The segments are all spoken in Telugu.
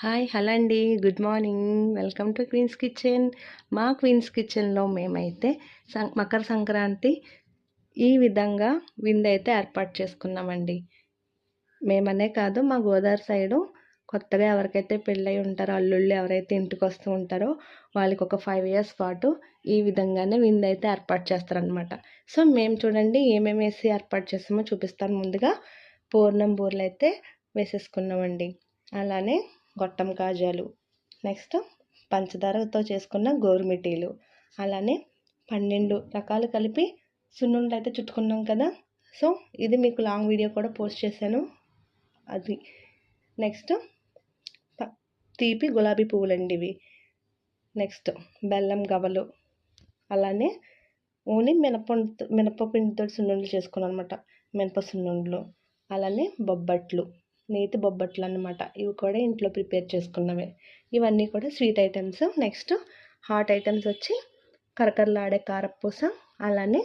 హాయ్ హలో అండి. Good morning. Welcome to Queen's Kitchen. మా క్వీన్స్ కిచెన్లో మేమైతే మకర సంక్రాంతి ఈ విధంగా విందైతే ఏర్పాటు చేసుకున్నామండి. మేమనే కాదు, మా గోదావరి సైడు కొత్తగా ఎవరికైతే పెళ్ళై ఉంటారో, అల్లుళ్ళు ఎవరైతే ఇంటికి వస్తూ ఉంటారో వాళ్ళకి ఒక 5 ఇయర్స్ పాటు ఈ విధంగానే విందైతే ఏర్పాటు చేస్తారనమాట. సో మేము చూడండి ఏమేమి వేసి ఏర్పాటు చేస్తామో చూపిస్తాను. ముందుగా పూర్ణం బూరెలు అయితే వేసేసుకున్నామండి. అలానే గొట్టం కాజాలు, నెక్స్ట్ పంచదారతో చేసుకున్న గోరుమిటీలు, అలానే 12 రకాలు కలిపి సున్నుండలు అయితే చుట్టుకున్నాం కదా. సో ఇది మీకు లాంగ్ వీడియో కూడా పోస్ట్ చేశాను. అది నెక్స్ట్ తీపి గులాబీ పువ్వులండి ఇవి. నెక్స్ట్ బెల్లం గవ్వలు, అలానే ఓన్లీ మినపపిండితో సున్నుండలు చేసుకున్నాను అనమాట. మినప సున్నుండలు, అలానే బొబ్బట్లు, నేతి బొబ్బట్లు అన్నమాట. ఇవి కూడా ఇంట్లో ప్రిపేర్ చేసుకున్నవే. ఇవన్నీ కూడా sweet items. Next hot items వచ్చి కరకరలాడే కారపూస, అలానే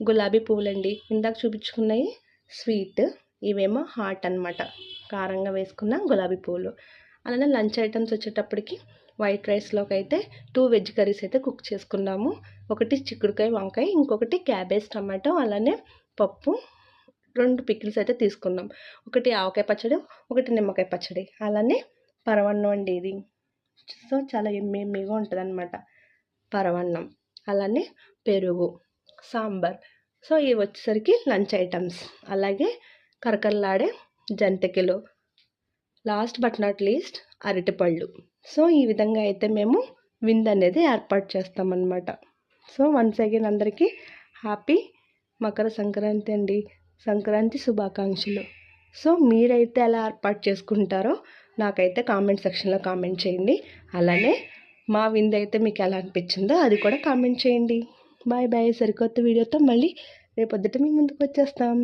గులాబీ పువ్వులండి. ఇందాక చూపించుకున్నవి స్వీట్, ఇవేమో హాట్ అన్నమాట, కారంగా వేసుకున్న గులాబీ పువ్వులు. అలానే లంచ్ ఐటమ్స్ వచ్చేటప్పటికి వైట్ రైస్లోకి అయితే 2 వెజ్ కర్రీస్ అయితే కుక్ చేసుకున్నాము. ఒకటి చిక్కుడుకాయ వంకాయ, ఇంకొకటి క్యాబేజ్ టమాటో, అలానే పప్పు, 2 పికిల్స్ అయితే తీసుకున్నాం. ఒకటి ఆవకాయ పచ్చడి, ఒకటి నిమ్మకాయ పచ్చడి, అలానే పరవన్నం అండి ఇది. సో చాలా ఎమ్మీగా ఉంటుంది అనమాట పరవన్నం, అలానే పెరుగు, సాంబార్. సో ఇవి వచ్చేసరికి లంచ్ ఐటమ్స్. అలాగే కరకరలాడే జంతికలు, లాస్ట్ బట్ నాట్ లీస్ట్ అరటిపళ్ళు. సో ఈ విధంగా అయితే మేము విందు అనేది ఏర్పాటు చేస్తామన్నమాట. సో వన్స్ అగైన్ అందరికీ హ్యాపీ మకర సంక్రాంతి అండి. సంక్రాంతి శుభాకాంక్షలు. సో మీరైతే ఎలా ఏర్పాటు చేసుకుంటారో నాకైతే కామెంట్ సెక్షన్లో కామెంట్ చేయండి. అలానే మా విందు అయితే మీకు ఎలా అనిపించిందో అది కూడా కామెంట్ చేయండి. Bye bye. సరికొత్త వీడియోతో మళ్ళీ రేపొద్దుట మీ ముందుకు వచ్చేస్తాం.